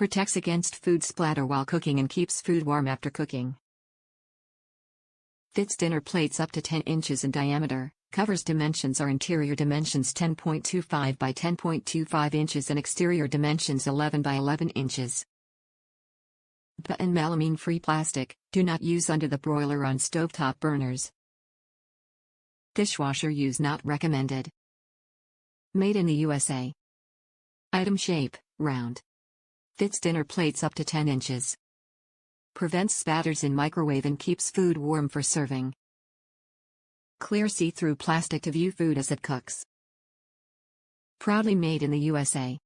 Protects against food splatter while cooking and keeps food warm after cooking. Fits dinner plates up to 10 inches in diameter. Covers dimensions are interior dimensions 10.25 by 10.25 inches and exterior dimensions 11 by 11 inches. Bpa and Melamine free plastic, do not use under the broiler on stovetop burners. Dishwasher use not recommended. Made in the USA. Item shape, round. Fits dinner plates up to 10 inches. Prevents spatters in microwave and keeps food warm for serving. Clear see-through plastic to view food as it cooks. Proudly made in the USA.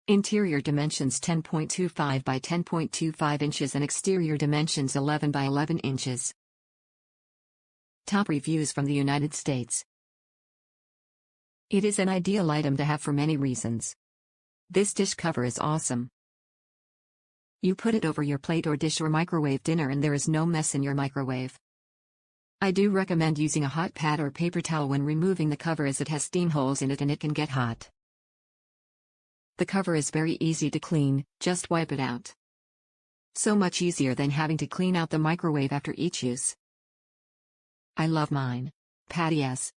Interior dimensions 10.25 by 10.25 inches and exterior dimensions 11 by 11 inches. Top reviews from the United States. It is an ideal item to have for many reasons. This dish cover is awesome. You put it over your plate or dish or microwave dinner and there is no mess in your microwave. I do recommend using a hot pad or paper towel when removing the cover as it has steam holes in it and it can get hot. The cover is very easy to clean, just wipe it out. So much easier than having to clean out the microwave after each use. I love mine. Patti S.